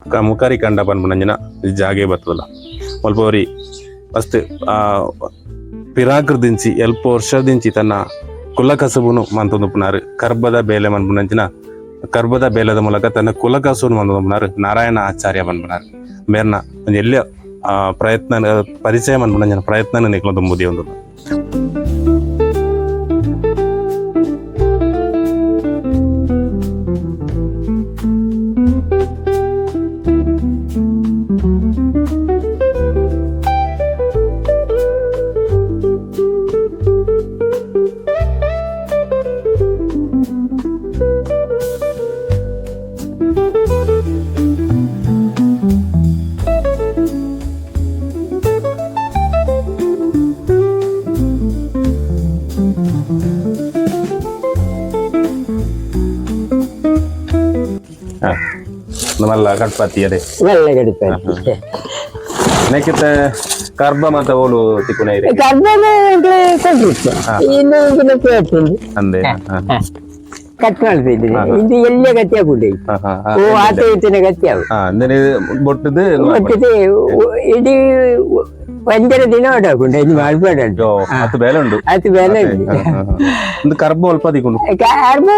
ಮುಖಾರಿ ಕಂಡ ಪನ್ಪುನಂಚಿನ ಜಾಗೆ ಬರ್ತದಲ್ಲ ಮಲ್ಪವರಿ ಫಸ್ಟ್ ಪಿರಾಕೃದಿಂಚಿ ಎಲ್ಪ ವರ್ಷದಿಂಚಿ ತನ್ನ ಕುಲ ಕಸುಬುನು ಮಂತೊಂದುಪುನಾರು ಕರ್ಬದ ಬೇಲೆ ಮನ್ಪುನಂಚಿನ ಕರ್ಬದ ಬೇಲದ ಮೂಲಕ ತನ್ನ ಕುಲ ಕಸುಬುನು ಮಂತೊಂದುಪುನಾರು ನಾರಾಯಣ ಆಚಾರ್ಯ ಮನ್ಪುನಾರು ಮೇರ್ನ ಒಂದು ಎಲ್ಲ ಪ್ರಯತ್ನ ಪರಿಚಯ ಮನ್ಪುನಂಚಿನ ಪ್ರಯತ್ನ ನಿಕ್ಲ ತುಂಬುದಿ ಒಂದು നല്ല ಕಟ್ಪಾತಿ ಅದೇ നല്ല കടുപ്പാത്തി ನೆಕ್ಕಿತ ಕರ್ಬ ಮತ್ತೆ ಓಲು ತಿಕ್ಕುನ ಇದೆ കർബന കൊണ്ടിരിക്കും ഇന്ന് പിന്നെ കേട്ടുണ്ട് ಅಂದೆ ಕಟ್ ಮಾಡ್ತಿದ್ದೀನಿ ಇದು ಎಲ್ಲ ಗಟ್ಟಿಯಾಗಿ ಕೊಡಿ ಓ ಆತ ಇಟ್ಟಿನ ಗಟ್ಟಿಯಾಗ ಅಂದ್ರೆ ಬೊಟ್ಟದು ಒಟ್ಟಿಗೆ ಇಡೀ ಒಂದರ ದಿನ ಓಡಾಕೊಂಡು ಇದು ಮಾಡ್ಬೇಡ ಅದು ಬೇಲೆ ಉಂಟು ಅದು ಬೇಲೆ ಒಂದು ಕರ್ಬ ಅಲ್ಪ ತಿಕ್ಕೊಂಡು ಕರ್ಬ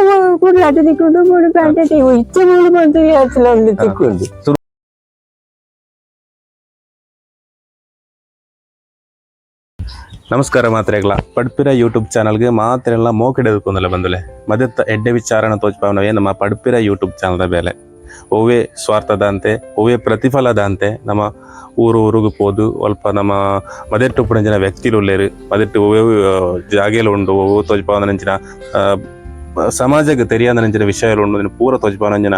ಕೂಡ ಅದು ತಿಕ್ಕೊಂಡು ಮೂಡು ಪ್ಯಾಂಟ್ ಇಚ್ಚ ಮೂಡು ಬಂದು ಒಂದು ತಿಕ್ಕೊಂಡು ನಮಸ್ಕಾರ ಮಾತ್ರೆಗಳ ಪಡ್ಪಿರ ಯೂಟ್ಯೂಬ್ ಚಾನಲ್ಗೆ ಮಾತ್ರೆಲ್ಲ ಮೋಕಿಡೆದುಕೊಂಡಲ್ಲ ಬಂದಲೆ ಮದತ್ತ ಎಡ್ಡೆ ವಿಚಾರನ ತೋಚ್ಪಾವನವೇ ನಮ್ಮ ಪಡ್ಪಿರ ಯೂಟ್ಯೂಬ್ ಚಾನಲ್ದ ಬೇಲೆ ಓವೇ ಸ್ವಾರ್ಥದ ಅಂತೆ ಓವೇ ಪ್ರತಿಫಲದ ಅಂತೆ ನಮ್ಮ ಊರಿಗೆ ಪೋದು ಸ್ವಲ್ಪ ನಮ್ಮ ಮದೆಟ್ಟು ಪುಣಂಚಿನ ವ್ಯಕ್ತಿಲು ಉಳ್ಳೇರು ಮದೆಟ್ಟು ಓವೇ ಜಾಗೆಲು ಉಂಡು ಓವೋ ತೋಚ್ಪಾವನಂಚಿನ ಸಮಾಜಕ್ಕೆ ತೆರಿಯಾದ ನಂಚಿನ ವಿಷಯಗಳು ಉಂಡು ಪೂರ ತೋಚ್ಪಾವನಂಚಿನ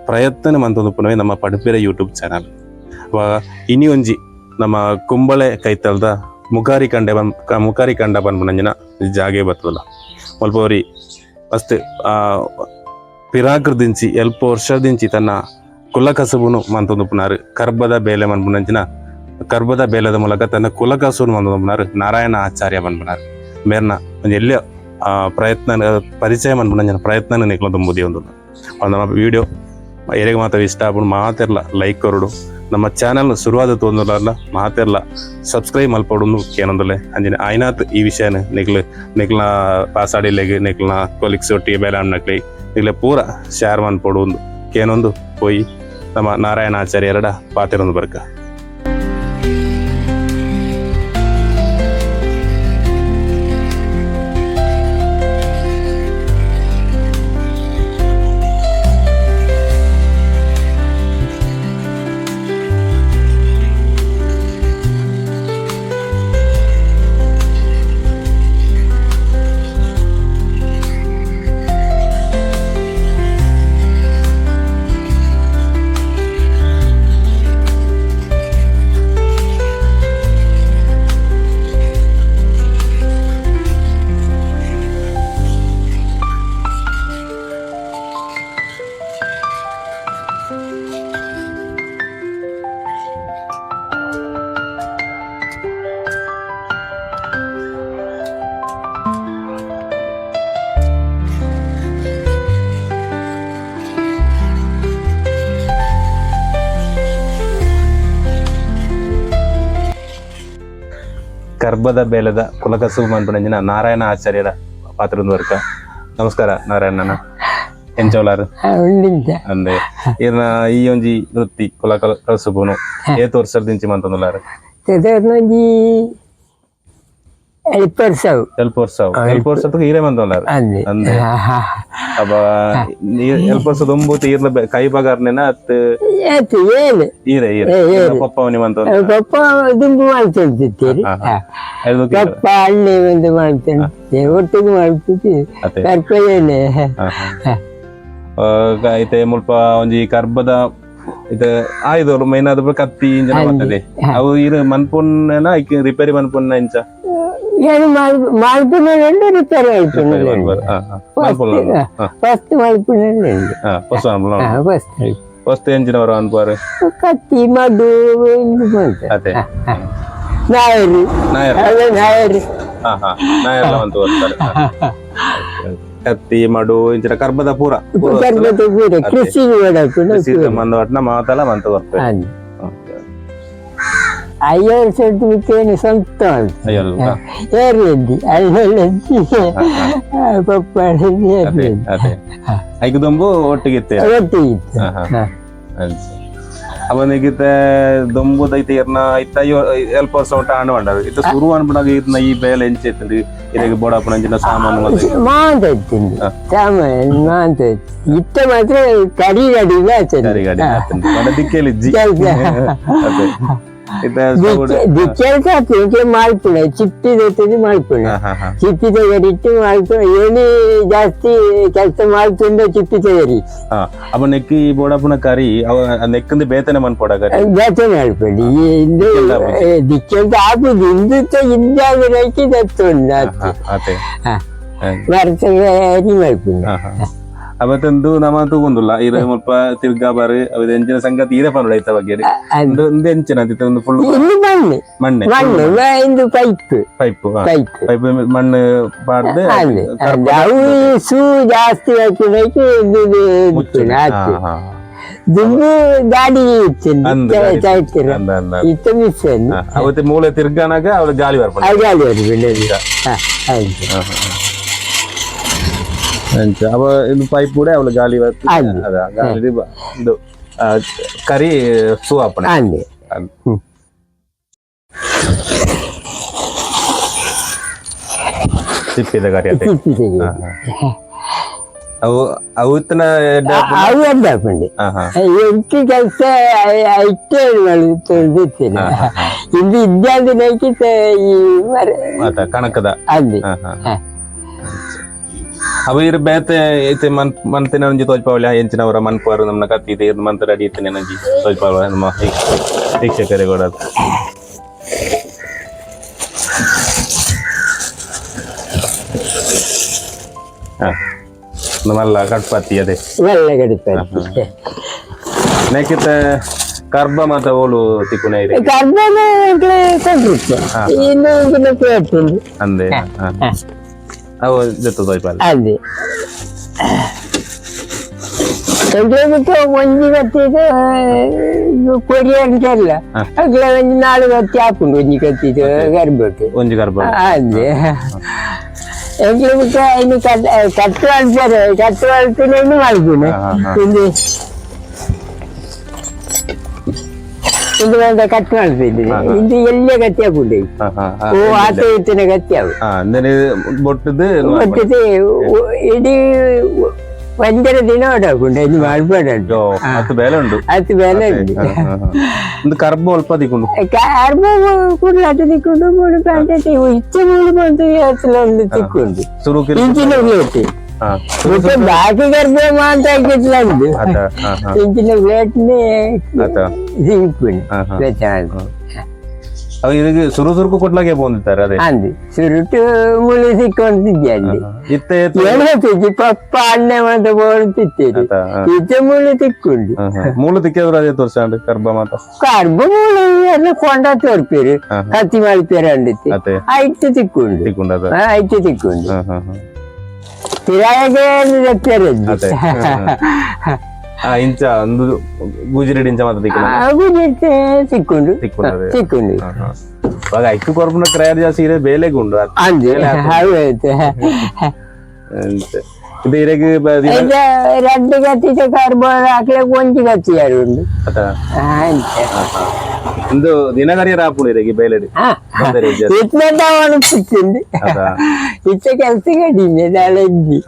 ಪ್ರಯತ್ನ ಮಂತೊಂದು ಪುನವೇ ನಮ್ಮ ಪಡ್ಪಿರ ಯೂಟ್ಯೂಬ್ ಚಾನಲ್ ಇನಿ ಒಂಜಿ ನಮ್ಮ ಕುಂಬಳೆ ಕೈತಲ್ದ ಮುಖಾರಿ ಕಂಡ ಪನ್ಪುನಂಚಿನ ಜಾಗೆ ಬರ್ತದಲ್ಲ ಮಲ್ಪವರಿ ಫಸ್ಟ್ ಪಿರಾಕೃದಿಂಚಿ ಎಲ್ಪ ವರ್ಷದಿಂಚಿ ತನ್ನ ಕುಲ ಕಸುಬುನು ಮಂತೊಂದುಪುನಾರು ಕರ್ಬದ ಬೇಲೆ ಮನ್ಪುನಂಚಿನ ಕರ್ಬದ ಬೇಲದ ಮೂಲಕ ತನ್ನ ಕುಲ ಕಸುಬುನು ಮಂತೊಂದುಪುನಾರು ನಾರಾಯಣ ಆಚಾರ್ಯ ಮನ್ಪುನಾರು ಮೇರ್ನ ಒಂದು ಎಲ್ಲ ಪ್ರಯತ್ನ ಪರಿಚಯ ಮನ್ಪುನಂಚಿನ ಪ್ರಯತ್ನ ನಿಕ್ಲ ತುಂಬುದಿ ಒಂದು ನಮ್ಮ ವಿಡಿಯೋ ಎರೆಗೆ ಮಾತ್ರ ಇಷ್ಟ ಆಗ್ಬಿಡು ಮಾತಿರಲ್ಲ ಲೈಕ್ ಕೊರಡು ನಮ್ಮ ಚಾನಲ್ ಶುರುವಾದ ತೊಂದರಲ್ಲ ಮಾತಿರಲ್ಲ ಸಬ್ಸ್ಕ್ರೈಬ್ ಮಲ್ಪಡು ಕೇನೊಂದಲೆ ಅಂಜಿನ ಆಯ್ನಾತ್ ಈ ವಿಷಯನ ನಿಕ್ಲ ಪಾಸಾಡಿಲೆಗೆ ನಿಕ್ಲ ಕೊಲಿಕ್ಸ್ ಒಟ್ಟಿಗೆ ಬೇಲೆ ಹಣ್ಣಕ್ಲಿ ನಿಕ್ಲೆ ಪೂರ ಶೇರ್ ಮನ್ಪಡು ಕೇನೊಂದು ಹೋಯಿ ನಮ್ಮ ನಾರಾಯಣ ಆಚಾರ್ಯ ಎರಡ ಪಾತಿರೊಂದು ಬರ್ಕ ಕರ್ಬದ ಬೇಲದ ಕುಲಕಸುಬು ಮನ್ಪುನಂಚಿನ ನಾರಾಯಣ ಆಚಾರ್ಯರ ಪಾತ್ರೊಂದು ವರ್ಕ ನಮಸ್ಕಾರ ನಾರಾಯಣನ ಎಂಚೋಲಾರು ಅಂದೆ ಇರ್ನ ಈ ಒಂಜಿ ವೃತ್ತಿ ಕುಲ ಕಸುಬುನು ಏತ್ ವರ್ಷದಿಂಚಿ ಮಂತೊಂದುಲಾರು ವರ್ಷಕ್ಕೆ ಈರೆ ಮಂತೊಂದುಲಾರು ಅಂದೆ ಅಪ್ಪ ಎಲ್ಪ ವರ್ಷದ ಒಂಬತ್ತು ಈರ್ಲ ಕೈ ಬಗಾರ್ನೆನ ಅತ್ ಈರೆ ಈರೆ ಪಪ್ಪ ಅವನಿ ಮಂತೊಂದು ಪಪ್ಪ ದುಂಬು ಮಾಡ್ತಿರ್ತೀರಿ ಪಪ್ಪ ಹಳ್ಳಿ ಒಂದು ಮಾಡ್ತಿರ್ತೀವಿ ಒಟ್ಟಿಗೆ ಮಾಡ್ತಿರ್ತೀವಿ ಕರ್ಪೇನೆ ಐತೆ ಮುಲ್ಪ ಒಂಜಿ ಕರ್ಬದ ಇದು ಆಯ್ದವ್ರು ಮೈನ್ ಅದ್ರ ಕತ್ತಿ ಇಂಜನ ಬರ್ತದೆ ಅವು ಇರು ಮನ್ಪುನ್ನ ರಿಪೇರಿ ಮನ್ಪುನ್ನ ಇಂಚ మలుపునండి రిపేర్ అయిపోయింది ఫస్ట్ మలుపునండి ಫಸ್ಟ್ ಎಂಜಿನವರು ಅನ್ಪಾರು ಕತ್ತಿ ಮದ್ದು ಅದೇ ನಾಯರಿ ನಾಯರ್ ನಾಯರಿ ನಾಯರ್ಲ ಅಂತ ಬರ್ತಾರೆ ಕತ್ತಿ ಮಡು ಇಂಚಿನ ಕರ್ಬದ ಪೂರ ಕೃಷಿ ಮಂದು ಒಟ್ನ ಮಾತಲ್ಲ ಮಂತು ಬರ್ತದೆ. ಅಯ್ಯವ್ರ ಸರ್ಟಿಫಿಕೇಟ್ ಸ್ವಂತ ಏರ್ಲೆದ್ದಿ ಅಲ್ಲೊಳ್ಳೆದ್ದಿ ಪಪ್ಪಾಡಲ್ಲಿ ಐಕದೊಂಬು ಒಟ್ಟಿಗಿತ್ತೆ ಒಟ್ಟಿಗಿತ್ತು. ಅವನಿಗಿತ್ತ ದೊಂಬು ದೈತೆ ಇರ್ನ ಇತ್ತ 40% ಹಣ್ಣು ಬಂಡರು ಇತ್ತ ಶುರು ಅನ್ಬಿಡಾಗ ಇರ್ನ ಈ ಬೇಲೆ ಎಂಚೆತ್ತಂದು ಇರಗೆ ಬೋಡಪ್ಪನ ಅಂಚಿನ ಸಾಮಾನು ಮಾಂತ ಇತ್ತಿಂದು ಸಾಮಾನು ಮಾಂತ ಇತ್ತ ಮಾತ್ರ ಕರಿ ಗಾಡಿಲ್ಲ ಕರಿ ಗಾಡಿ ದಿಕ್ಕೇಲಿ ಕೆಲಸ ಮಾಡ್ಪುಣ ಚಿಪ್ಪಿದ ಮಾಡ್ಪುಣ ಚಿಪ್ಪಿ ತೆಗರಿಟ್ಟು ಮಾಡ್ಪುಣ ಏನಿ ಜಾಸ್ತಿ ಕೆಲಸ ಮಾಡ್ಕೊಂಡು ಚಿಪ್ಪಿ ತೆಗರಿ ಅವ ನೆಕ್ಕಿ ಬೋಡಪ್ಪನ ಕರಿ ಅವ ನೆಕ್ಕಂದು ಬೇತನೆ ಮನ್ಪೋಡ ಕರಿ ಬೇತನೆ ಮಾಡ್ಪಡಿ ದಿಕ್ಕೆಲ್ಸ ಆಗುದು ಹಿಂದುತ್ತ ಹಿಂದಾಗಿ ತತ್ತೊಂದು ವರ್ಷ ಮಾಡ್ಪುಣ ಅವತ್ತೊಂದು ನಮ್ಮ ತಗೊಂಡುಲ್ಲ ಇರ ಮುಲ್ಪ ತಿರ್ಗಾ ಬಾರಿ ಅವ ಎಂಚಿನ ಸಂಗತಿ ಇರ ಪನ್ನಡ ಐತ ಬಗ್ಗೆ ಒಂದು ಎಂಚಿನ ಒಂದು ಫುಲ್ ಮಣ್ಣೆ ಮಣ್ಣು ಪೈಪ್ ಪೈಪ್ ಪೈಪ್ ಮಣ್ಣು ಪಾಡ್ದು ಅವು ಸೂ ಜಾಸ್ತಿ ಹಾಕಿದಕ್ಕೆ ದುಡ್ಡು ಗಾಡಿ ಇತ್ತು ಮಿಸ್ ಅವತ್ತೆ ಮೂಲೆ ತಿರ್ಗಾನಾಗ ಅವಳು ಗಾಳಿ ಬರ್ಪ ಗಾಳಿ ಬರ್ಬಿಡ ಅವ ಇದು ಪೈಪ್ ಕೂಡ ಅವಳು ಗಾಳಿ ಇದು ಕರಿ ಸುವಾಪಣೆ ಸಿಪ್ಪಿದ ಕರಿ ಅವು ಅವತ್ತಿನ ಅವು ಎಡ್ಡಾಪಂಡಿ ಎಂಟು ಕೆಲಸ ಐಟೇ ತೊಳೆದಿತ್ತೇನೆ ಇದು ಇದ್ದಾದ ನೈಕಿತ ಈ ಕಣಕದ ಅಲ್ಲಿ ಅವ ಇರ ಬೇತೆ ಐತೆ ಮಂತಿನ ನಂಜಿ ತೋಜ್ಪಾವಳ ಎಂಚಿನವರ ಮನ್ಪಾರು ನಮ್ಮನ್ನ ಕತ್ತಿದೆ ಮಂತ್ರ ಅಡಿಯುತ್ತೇನೆ ನಂಜಿ ತೋಜ್ಪಾವಳ ನಮ್ಮ ವೀಕ್ಷಕರೇ ಕೂಡ ನಮ್ಮಲ್ಲ ಕಟ್ಪಾತಿ ಅದೇ ನೆಕ್ಕಿತ ಕರ್ಬ ಮಾತ ಓಲು ತಿಕ್ಕುನೆ ಇದೆ ಅಂದೆ ಅವು ಜೊತೆ ತೋಯ್ಪಾಲ ಅದೇ ಬಿಟ್ಟು ಒಂಜಿ ಕತ್ತಿದ್ದು ಕೊಡಿ ಅಂತಲ್ಲ ಅಗ್ಲ ಒಂಜಿ 4 ಕತ್ತಿ ಹಾಕೊಂಡು ಒಂಜಿ ಕತ್ತಿದ್ದು ಗರ್ಭಕ್ಕೆ ಒಂಜಿ ಗರ್ಭ ಅದೇ ಎಗ್ಲ ಬಿಟ್ಟು ಇನ್ನು ಕಟ್ಟು ಅಳ್ತಾರೆ ಕಟ್ಟು ಅಳ್ತೀನಿ ಇನ್ನು ಮಾಡ್ತೀನಿ ಇದು ಒಂದು ಕಟ್ಟು ಮಾಡ್ತಿದ್ದೀನಿ ಇದು ಎಲ್ಲೇ ಗತಿ ಹಾಕೊಂಡು ಓ ಆತ ಇತ್ತಿನ ಗತಿ ಅವು ಬೊಟ್ಟದು ಇಡೀ ಒಂದರ ದಿನ ಓಡಾಕೊಂಡು ಇದು ಮಾಡ್ಬೇಡ ಹತ್ತು ಬೇಲೆ ಉಂಟು ಹತ್ತು ಬೇಲೆ ಉಂಟು ಒಂದು ಕರ್ಬ ಅಲ್ಪ ತಿಕ್ಕೊಂಡು ಕರ್ಬ ಕೂಡ ಅದು ತಿಕ್ಕೊಂಡು ಮೂರು ಪ್ಯಾಂಟ್ ಇಚ್ಚೆ ಮೂರು ಬಂದು ಒಂದು ತಿಕ್ಕೊಂಡು ಇಂಚಿನ ಪ್ಲೇಟ್ ಬಾಕಿ ಗರ್ಭ ಮಾತ್ರ ಹಾಕಿಟ್ಲ ಇಂಚಿನ ಪ್ಲೇಟ್ನೇ ಸಿಕ್ಕೊಂಡು ಅವ ಇದಕ್ಕೆ ಸುರುಕು ಕೊಡ್ಲಾಗೆ ಬಂದಿರ್ತಾರೆ ಅದೇ ಅಂದು ಸುರುಟು ಮುಳು ಸಿಕ್ಕೊಂಡಿದ್ದೆ ಅಲ್ಲಿ ಹೇಳ್ತಿದ್ದಿ ಪಪ್ಪ ಅಣ್ಣೆ ಮಾತ್ರ ಬೋಳ್ತಿತ್ತೇರಿ ಇತ್ತೆ ಮುಳು ತಿಕ್ಕೊಂಡು ಮೂಳು ತಿಕ್ಕಿದ್ರು ಅದೇ ತೋರ್ಸಂಡು ಕರ್ಬ ಮಾತ್ರ ಕರ್ಬ ಮೂಳು ಎಲ್ಲ ಕೊಂಡ ತೋರ್ಪೇರು ಕತ್ತಿ ಮಾಡ್ಪೇರ ಅಂದಿತ್ತು ಆಯ್ತು ತಿಕ್ಕೊಂಡು ಆಯ್ತು ತಿಕ್ಕೊಂಡು ತಿರಾಗೆ ಇಂಚ ಒಂದು ಗುಜರಿ ಇಂಚ ಮಾತ್ರ ತಿಕ್ಕೊಂಡು ತಿಕ್ಕೊಂಡು ಇವಾಗ ಐಕ್ಕು ಕೊರ್ಪುನ ಕ್ರಯರ್ ಜಾಸ್ತಿ ಇದೆ ಬೇಲೆಗೆ ಉಂಡು ಇದು ಇರಗೆ రెండు కత్తితో కార్బోన్ అట్లా కొంచెం కత్తియారు ಒಂದು ದಿನಗರಿಯ ರಾಪುಣ ಇರಗೆ ಬೇಲೆಡಿ ಇಟ್ಲಂತ ಅನಿಪಿಸಿಂది ಇಚ್ಚೆ ಕೆಲಸ ಕಡಿಮೆ ನಾಳೆಂದಿ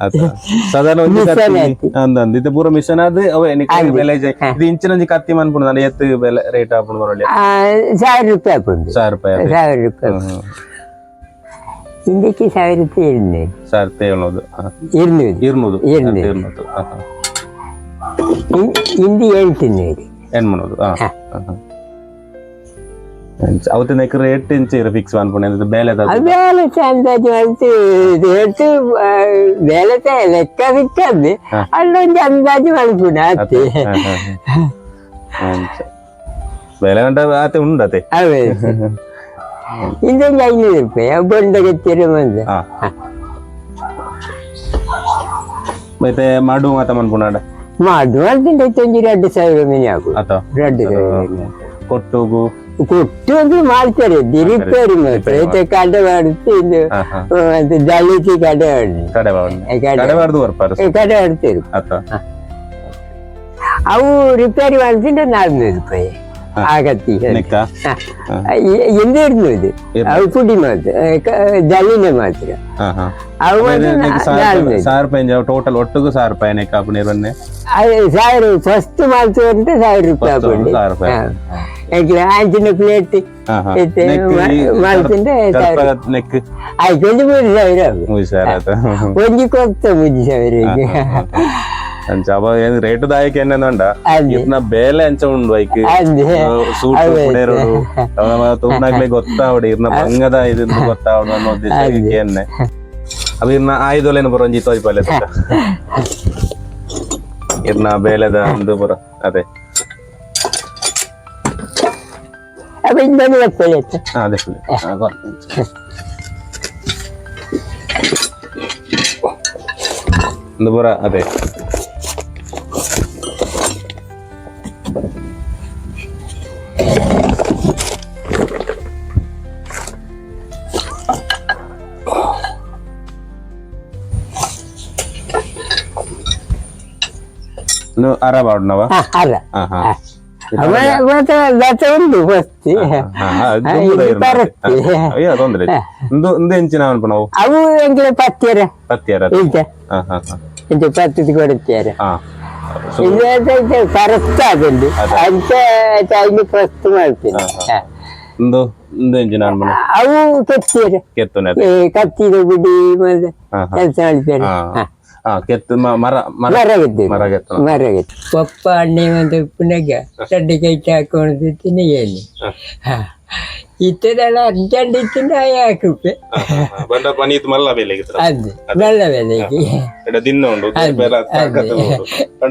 ಸಾಧಾರಣ ಒಂದು ಕತ್ತಿ ಅಂದಂದು ಇದು ಪೂರ ಮಿಷನ್ ಅದು ಅವ ಎನಿಕೆ ಬೆಲೆ ಇದು ಇಂಚಿನ ಕತ್ತಿ ಮನ್ಪುಣ ನಾನು ಎತ್ತು ಬೆಲೆ ರೇಟ್ ಆಪುಣ ಬರಲಿ 1000 ರೂಪಾಯಿ ಆಪುಂಡು 1000 ರೂಪಾಯಿ ಹಿಂದಕ್ಕೆ 1000 ರೂಪಾಯಿ ಇರ್ಲಿ 200 ಹಿಂದಿ 800 ಅವತ್ತಿನ ರೇಟ್ ಇಂಚ ಫಿಕ್ಸ್ ಅನ್ಕೊಂಡೆ ಬೇಲೆ ಬೇಲೆ ಅಂದಾಜು ಅಂತ ರೇಟ್ ಬೇಲೆ ಲೆಕ್ಕ ಸಿಕ್ಕದ್ದು ಅಲ್ಲೊಂದು ಅಂದಾಜು ಮಲ್ಪುಣ ಅತ್ತೆ ಬೇಲೆ ಗಂಟ ಆತೆ ಉಂಡತೆ ಅವೇ ಇದೊಂದು 500 ರೂಪಾಯಿ ಬೊಂಡ ಗತ್ತಿರ ಮಂದ ಮತ್ತೆ ಮಾಡು ಮಾತ ಮನ್ಪುನಾಡ ಮಾಡು ಅಂತಿಂದ 2,000 ಮೀನು ಹಾಕು 2,000 ಕೊಟ್ಟೋಗು ಕೊಟ್ಟು ಮಾಡ್ತಾರೆ ರಿಪೇರಿ ಮಾತ್ರ ಕಡೆ ಮಾಡುತ್ತೆ ಇದು ಮತ್ತೆ ಜಲ್ಲಿಸಿ ಕಡೆ ಕಡೆ ಆಡ್ತೇವೆ ಅವು ರಿಪೇರಿ ಮಾಡ್ತಿದ್ರೆ 400 ರೂಪಾಯಿ ಆಗತ್ತಿ ಎಂದ ಇರ್ಬೋದು ಅವು ಪುಡಿ ಮಾತ್ರ ಜಲ್ಲಿನ ಮಾತ್ರ ಅವು ಟೋಟಲ್ ಒಟ್ಟಿಗೂ 1,000 ರೂಪಾಯಿ ಕಾಪು 1,000 ಫಸ್ಟ್ ಮಾಡ್ತು ಅಂತ 1,000 ರೂಪಾಯಿ ಹಾಕೊಂಡು ಅಂಚಿನ ಪ್ಲೇಟ್ ಮಾಡ್ತಿಂದ್ರೆ ಆಯ್ತು 3,000 ಒಂಜಿ ಕೊಡ್ತ 3,000 ಅವ ರೇಟ್ ದಾಯಕ ಏನಂದ ಇನ್ನ ಬೇಲೆ ಅಂಚ ಉಂಡು ಐಕ್ ಸೂಟ್ ಪುಡೇರೋಡು ತುಮ್ನಾಗ್ಲೆ ಗೊತ್ತಾವಡು ಇರ್ನ ಬಂಗದ ಇದ್ ಗೊತ್ತಾವಡು ಅನ್ನೋ ಉದ್ದೇಶಕ್ಕೆ ಎನ್ನೆ ಅವ ಇರ್ನ ಆಯ್ದೊಲೆನ ಬರೋಂಜಿ ತೋಯ್ಪಲ್ಲೆ ಇರ್ನ ಬೇಲೆದ ಒಂದು ಬರೋ ಅದೇ ಅದೇ ಒಂದು ಬರ ಅದೇ ಅರ ಬಾಡ್ನವ ಉಂಟು ತೊಂದ್ರೆ ಎಂಚಿನ ನಾವು ಅವು ಪತ್ಯರ ಪತ್ತಿ ಕೊಡುತ್ತಾರೆ ಕರೆಕ್ಟ್ ಆದಲ್ಲಿ ಅಂತ ಫಸ್ಟ್ ಮಾಡ್ತೀನಿ ಅವು ಕೆತ್ತಿರ ಕತ್ತಿದ ಬಿಡಿ ಮತ್ತೆ ಕೆಲಸ ಮಾಡ್ತಾರೆ ಮರಗೆತ್ತು ಪಪ್ಪ ಅಣ್ಣೆ ಒಂದು ಪುನಗ ಚಡ್ಡಿ ಕೈ ಹಾಕೊಂಡು ತಿನ್ನೇನು ಇತ್ತದೆಲ್ಲ ಅರ್ಜೆಂಟ್ ಇತ್ತಿಂದ 5 ರೂಪಾಯಿ ಅದು ಬೆಲ್ಲ ಬೆಲೆಗೆ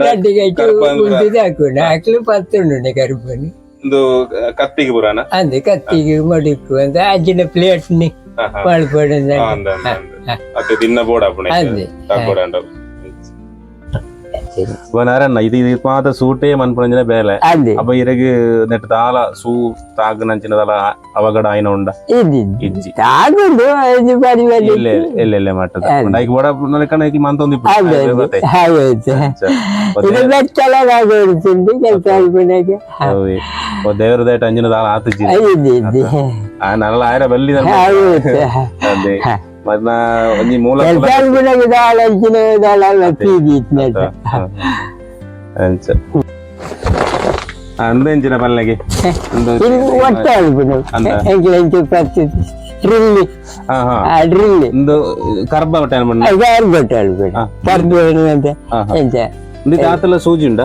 ಚಡ್ಡಿ ಕೈ ಉಂಟು ಹಾಕೊಂಡು ಹಾಕ್ಲು 10 ಉಂಟು ಕರುಪನಿ ಕತ್ತಿಗೆ ಪುರಾಣ ಅಂದೆ ಕತ್ತಿಗೆ ಮಡುಕು ಅಂತ ಅಜ್ಜಿನ ಪ್ಲೇಟ್ ಮಾಡ್ಕೊಡ ఇది పాత సూటే మన్పంజన బేలే అబ్బ ఇరగి నెట్ తాల సూ తాగు నంచిన తల అవగడ ఆయన ఉండ ఇజ్జి తాగుడు అది పరివలి ఎల్లెల్లే మట్టద నైకి బడ నలకనకి మంతొంది ఇది బెట్టల రాగొడుతుంది ಕೆಲಸಕ್ಕೆ ఓ దేవర దేట అంజన తాల ఆతిజి ఆ నల్ల ఆయర బల్లి అదే ಮದ್ನ ಒಂಜಿ ಮೂಲ ಅಂದೆಂಚಿನ ಪಲ್ಲೆಗೆ ಒಂದು ಕರ್ಬ ತಾತಲ ಸೂಜಿ ಉಂಡ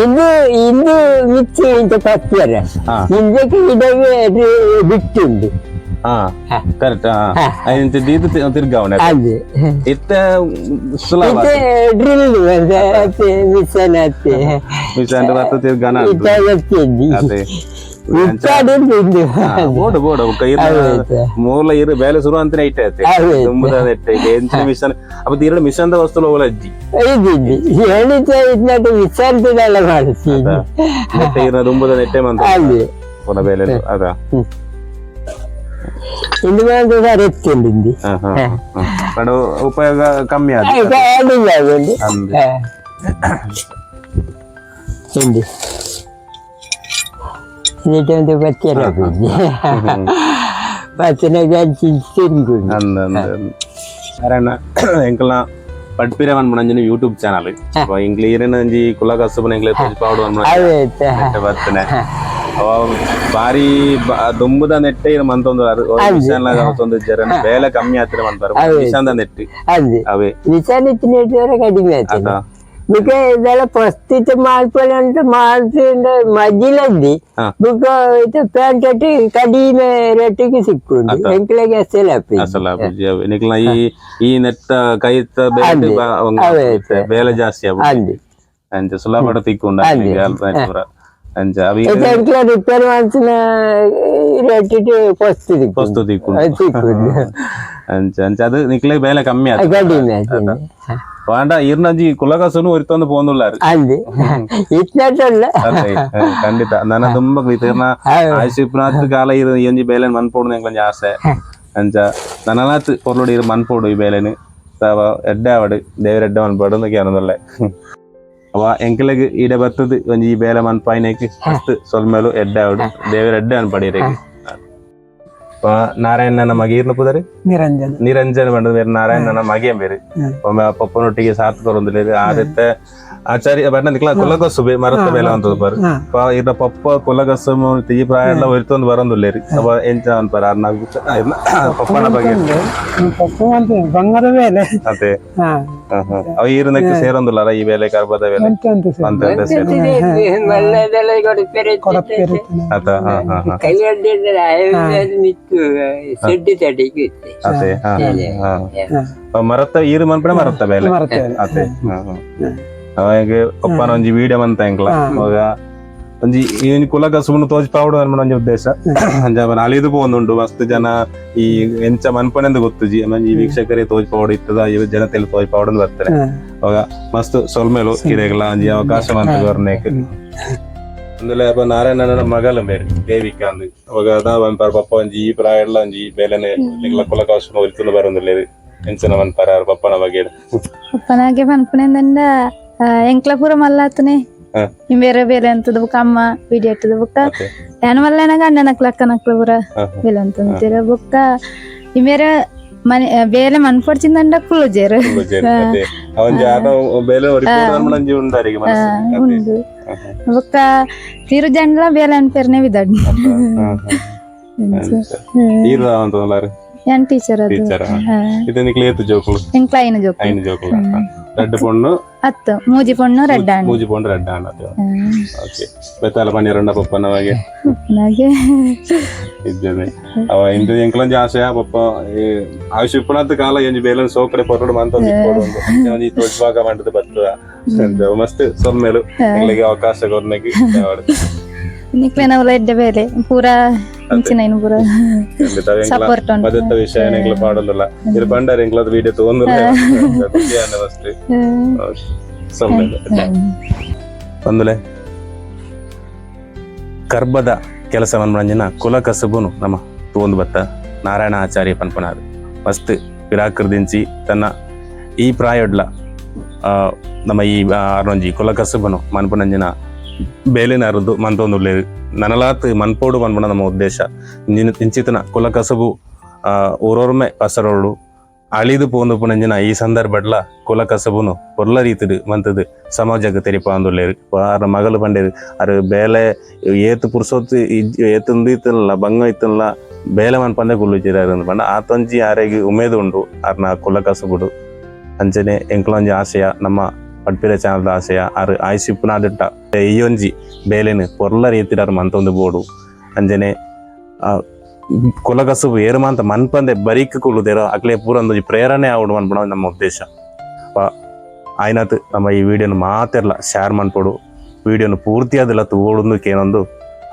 ಇದು ಇದು ಮಿಚ್ಚಿ ಇಂತ ಪತ್ಯರ ಇಂದಕ್ಕೆ ಇಡಗೆ ಬಿಟ್ಟುಂಡು ಕರೆಕ್ಟ್ ಇದು ತಿರ್ಗಾವಣೆ ಇತ್ತ ಡ್ರಿಲ್ ಮಿಷನ್ ಮಿಷನ್ ಬತ್ತ ತಿರ್ಗಾನ ಅದೇ ಬೋಡು ಬೋಡು ಮೂಲ ಇರು ಬೇಲೆ ಶುರು ಅಂತ ಐತೆ ತುಂಬದ ನೆಟ್ಟೆ ಮಿಷನ್ ಅಪ್ಪ ಎರಡು ಮಿಷನ್ ವಸ್ತುಲು ಹೋಗಲ ಅಜ್ಜಿ ಮಿಷನ್ ಮಾಡಿಸಿ ನೆಟ್ಟೆ ಇರ ತುಂಬದ ನೆಟ್ಟೆ ಮಂತ ಹೊಲ ಬೇಲೆ ಅದ ಇದು ಮಾಡಿದ್ರೆ ರೆತ್ತಿಂಡಿ ಉಪಯೋಗ ಕಮ್ಮಿ ಹಿಂಡಿ ಇದೊಂದು ಬಚ್ಚರ ಬಚ್ಚನ ಗಂಚಿ ತಿನ್ಕೊಂಡು ಎಂಕಲ್ನ ಪಡ್ಪಿರೆ ಮನ್ಪುನಂಜಿನ ಯೂಟ್ಯೂಬ್ ಚಾನಲ್ ಇಂಗ್ಲಿ ಈರೇನಂಜಿ ಕುಲ ಕಸುಬನ ಇಂಗ್ಲಿ ಪಾಡು ಬರ್ತನೆ ಅವ ಬಾರಿ ದುಂಬುದ ನೆಟ್ಟೆ ಮಂತೊಂದು ಒಂದು ಜರ ಬೇಲೆ ಕಮ್ಮಿ ಆತಿರ ಮಂತಾರ ವಿಷಾಂದ ನೆಟ್ಟಿ ಅವೇ ವಿಷಾದ ಕಡಿಮೆ ಆಯ್ತದ ಬಿಕಾಸ್ ಇದೆಲ್ಲ ಪ್ರಸ್ತುತ ಮಾಡ್ಕೊಳ್ಳಿ ಮಾಡ್ತಿಂದ ಮಜ್ಜಿಲದ್ದಿ ಬಿಕ ಇದು ಪ್ಯಾಂಟ್ ಕಡಿಮೆ ರೇಟಿಗೆ ಸಿಕ್ಕೊಂಡು ಎಂಕ್ಲೆಗೆ ಅಸಲ ಈ ನೆಟ್ಟ ಕೈ ಬೇಲೆ ಜಾಸ್ತಿ ಆಗಿ ಅಂಚೆ ಸುಲಭ ತಿಕ್ಕೊಂಡ ರಿಪೇರ್ ಮಾಡ್ತಿನ ರೇಟಿಗೆ ಪಸ್ತು ತಿಕ್ಕೊಂಡು ಅಂಚೆ ಅದು ನಿಕ್ಲೆ ಬೇಲೆ ಕಮ್ಮಿ ಕಡಿಮೆ ಪಾಂಡ ಈರ್ನಂಜಿ ಕುಲಕಸುನು ಒರಿತೊಂದು ಪೋಂದುಲ್ಲಾರು ಅಂದೆ ಇಟ್ನಲ್ಲ ಖಂಡಿತ ನನ್ನ ತುಂಬಾ ಪ್ರೀತಿನ ಆಯ್ಸಿಪ್ನಾತ್ ಕಾಲ ಇರು ಎಂಜಿ ಬೇಲೆನ್ ಮನ್ಪೋಡು ನಂಗೆ ಆಸೆ ಅಂಚ ನನನಾತ್ ಪೊರ್ಲುಡಿ ಇರು ಮನ್ಪೋಡು ಈ ಬೇಲೆನ್ ಎಡ್ಡೆ ಆವಡು ದೇವರೆಡ್ಡೆ ಮನ್ಪೋಡು എന്നൊക്കെ ആണെന്നല്ലേ ಅವ ಎಂಕಲೆಗ್ ಈಡೆ ಬರ್ತದ ಒಂಜಿ ಈ ಬೇಲೆ ಮನ್ಪಾಯಿನೇಕ್ ಮಸ್ತ್ ಸೊಲ್ಮೇಲು ಎಡ್ಡೆ ಆವಡು ದೇವರೆಡ್ಡೆ ಅನ್ಪಡಿರೇಗ್ ನಾರಾಯಣನ ಮಗೆ ಇರ್ನ ಪುದರಿ ನಿರಂಜನ ಬಂದ ಬೇರೆ ನಾರಾಯಣನ ಮಗೆ ಬೇರೆ ಒಮ್ಮೆ ಪಪ್ಪನೊಟ್ಟಿಗೆ ಸಾತ್ ಬರೋದಿಲ್ಲ ಆದತ್ತೆ ಆಚಾರ್ಯ ಬಣ್ಣ ಕುಲಗಸ್ಸು ಮರತ್ತ ಬೇಲೆ ಅಂತ ಬರು ಇದ ಪಪ್ಪ ಕುಲಗಸ್ಸು ಈ ಪ್ರಾಯ ಎಲ್ಲ ಒರಿತೊಂದು ಬರೋದಿಲ್ಲ ರೀ ಅವ ಎಂಚ ಅನ್ಪಾರ ಪಪ್ಪನ ಬಗ್ಗೆ ಬಂಗಾರ ಬೇಲೆ ಅದೇ ಅವ ಈರ್ನಕ್ಕೆ ಸೇರೊಂದಿಲ್ಲ ಈ ಬೇಲೆ ಕರ್ಬದ ಬೇಲೆ ಅಂತ ಅದೇ ಮರತ್ತ ಈರು ಮನ್ಪಡೆ ಮರತ್ತ ಬೇಲೆ ಅದೇ ಅವಾಗ ಪಪ್ಪನ ಒಂಜಿ ವಿಡಿಯೋ ಮಂತ ಎಂಕ್ಲ ಅವಾಗ ಒಂಜಿ ಈ ಕುಲಕಸುಬುನು ತೋಜ್ಪಾವಡು ಅನ್ಮಡ ಒಂಜಿ ಉದ್ದೇಶ ಅಂಜ ಅಳಿದು ಪೋಂದುಂಡು ಮಸ್ತ್ ಜನ ಈ ಎಂಚ ಮನ್ಪನೆಂದು ಗೊತ್ತುಜಿ ಈ ವೀಕ್ಷಕರಿಗೆ ತೋಜ್ಪಾವಡು ಇತ್ತದ ಇವ ಜನತೆಯಲ್ಲಿ ತೋಜ್ಪಾವಡು ಬರ್ತಾರೆ ಅವಾಗ ಮಸ್ತ್ ಸೊಲ್ಮೇಲು ಇರೆಗ್ಲ ಒಂಜಿ ಅವಕಾಶ ಮಂತ ಬರ್ನೇಕ್ ಅಂದ್ರೆ ನಾರಾಯಣನ ಮಗಲ ಬೇರೆ ದೇವಿಕಾ ಅಂದ್ ಅವಾಗ ಅದ ಬಂಪಾರ ಪಪ್ಪ ಒಂಜಿ ಈ ಪ್ರಾಯ ಎಲ್ಲ ಒಂಜಿ ಬೇಲೆನೆ ಕುಲಕಸುಬುನು ಒರಿತುಂದು ಬರೋದಿಲ್ಲ ಎಂಚನ ಮನ್ಪಾರ ಪಪ್ಪನ ಬಗ್ಗೆ ಪಪ್ಪನಾಗೆ ಮನ್ಪುನೆಂದಂಡ ಎಂಕ್ಲ ಪೂರ ಮಲ್ಲಾತನೆ ಬೇರೆ ಬೇರೆ ಅಂತದ ಬುಕ್ಕ ಅಮ್ಮ ವಿಡಿಯೋ ಇಟ್ಟದ ಬುಕ್ಕ ಯಾನ ಮಲ್ಲನ ಗಂಡ ನಕ್ಲ ಅಕ್ಕ ನಕ್ಲ ಪೂರ ಬೇಲೆ ಅಂತಂತೀರ ಬುಕ್ಕ ಬೇರೆ ಮನೆ ಬೇಲೆ ಮನ್ಪಡ್ಚಿಂದಂಡ ಕುಲುಜೇರು ಉಂಡು ಬುಕ್ಕ ತಿರು ಜಂಡ್ಲ ಬೇಲೆ ಅನ್ಪೇರ್ನೆ ವಿದಾಡ್ ಯಾನ್ ಟೀಚರ್ ಅದು ಎಂಕ್ಲ ಐನ ಜೋಕು ரெண்டு பொண்ணு ಅತ್ತು ಮೂಜಿ ಪೊಣ್ಣು ರೆಡ್ ಆಣ್ ಮೂಜಿ ಪೊಣ್ಣು ರೆಡ್ ಆಣ್ ಓಕೆ ಬೆತ್ತಾಲ ಪನ್ನಿರಂಡ ಪಪ್ಪನವಾಗೆ ನನಗೆ ಇದ್ದೇನೆ ಅವ ಇಂದು ಎಂಕ್ಲಂಜಿ ಆಸೆಯ ಪಪ್ಪ ಆಯುಷ್ ಇಪ್ಪಣತ್ತು ಕಾಲ ಎಂಜಿ ಬೇಲನ್ ಸೋಕಡೆ ಪೊರಡು ಮಂತ ಒಂಜಿ ತೋಜ್ಭಾಗ ಮಾಡಿದ ಬರ್ತದ ಮಸ್ತ್ ಸೊಮ್ಮೆಲು ಎಂಗ್ಲಿಗೆ ಅವಕಾಶ ಕೊರ್ನೆಗೆ ನಿಕ್ಲೆನವಲ ಎಡ್ಡೆ ಬೇರೆ ಪೂರ ಇಂಚಿನ ಇನ್ನು ಪೂರ ಸಪೋರ್ಟ್ ಉಂಟು ಮದತ್ತ ವಿಷಯ ಎಂಗ್ಲ ಪಾಡೋದಿಲ್ಲ ಇದು ಬಂಡಾರ ಎಂಗ್ಲದ ವಿಡಿಯೋ ತಗೊಂಡಿಲ್ಲ ಮಸ್ತ್ ಸೊಮ್ಮೆಲು ಒಂದುಲೆ ಕರ್ಬದ ಕೆಲಸವನ್ನು ಮಂಜಿನ ಕುಲ ಕಸಬುನು ನಮ್ಮ ತಗೊಂಡು ಬತ್ತ ನಾರಾಯಣ ಆಚಾರ್ಯ ಪನ್ಪನಾರು ಮಸ್ತ್ ವಿರಾಕೃದಿಂಚಿ ತನ್ನ ಈ ಪ್ರಾಯಡ್ಲ ನಮ್ಮ ಈ ಅರೊಂಜಿ ಕುಲ ಕಸಬನು ಮನ್ಪುನಂಜಿನ ಬೇಲಿನ ಅರದು ಮಂತೊಂದುಲ್ಲೆ ನನಲಾತ್ ಮನ್ಪೋಡು ಮನ್ಪುನ ನಮ್ಮ ಉದ್ದೇಶ ಇಂಚಿತನ ಕುಲ ಕಸಬು ಊರೊರ್ಮೆ ಪಸರೋಡು ಅಳಿದು ಪೋಂದು ಪುನಂಜಿನ ಈ ಸಂದರ್ಭಡ್ಲ ಕುಲ ಕಸಬುನು ಪೊರ್ಲ ರೀತಿಡು ಮಂತದು ಸಮಾಜಕ್ಕೆ ತೆರಿಪಾಂದುಲ್ಲೇರು ಆರ ಮಗಲು ಪಂಡೇರು ಅರು ಬೇಲೆ ಏತು ಪುರ್ಸೊತ್ತು ಏತುಂದು ಇತ್ತಲ್ಲ ಭಂಗ ಇತ್ತಲ್ಲ ಬೇಲೆ ಮನ್ಪಂದೆ ಕುಲ್ಲುಚಿರ ಪಂಡ ಆತೊಂಜಿ ಆರೆಗೆ ಉಮೇದು ಉಂಡು ಅರ್ನ ಕುಲ ಕಸಬುಡು ಅಂಚನೆ ಎಂಕ್ಲೊಂಜಿ ಆಶಯ ನಮ್ಮ ಪಡ್ಪಿರೆ ಚಾನಲ್ದ ಆಶಯ ಆರು ಆಯ್ಸಿಪ್ಪುನಾದಿಟ್ಟ ಈಯೊಂಜಿ ಬೇಲೆನು ಪೊರ್ಲ ರೀತಿಡ್ ಅರು ಮಂತೊಂದು ಬೋಡು ಅಂಜನೆ ಕುಲಕಸುಬು ಏರುಮಾಂತ ಮನ್ಪಂದೆ ಬರೀಕ್ ಕುಲ್ಲುದೇರೋ ಅಕ್ಲೆ ಪೂರೊಂದು ಪ್ರೇರಣೆ ಆವಡು ಮನ್ಪುಣ ನಮ್ಮ ಉದ್ದೇಶ ಆಯ್ನತ್ ನಮ್ಮ ಈ ವಿಡಿಯೋನು ಮಾತೆರ್ಲ ಶೇರ್ ಮನ್ಪೊಡು ವಿಡಿಯೋನು ಪೂರ್ತಿಯಾದಿಲ್ಲ ತೂಗೋಡು ಕೇನೊಂದು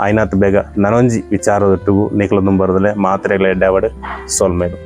ಆಯ್ನತ್ ಬೇಗ ನನೊಂಜಿ ವಿಚಾರದೊಟ್ಟಿಗೂ ನಿಕ್ಲೊಂದು ಬರೋದಲ್ಲೇ ಮಾತ್ರೆಗಳ ಎಡ್ಡೆ ಆವಡು ಸೊಲ್ಮೇಲು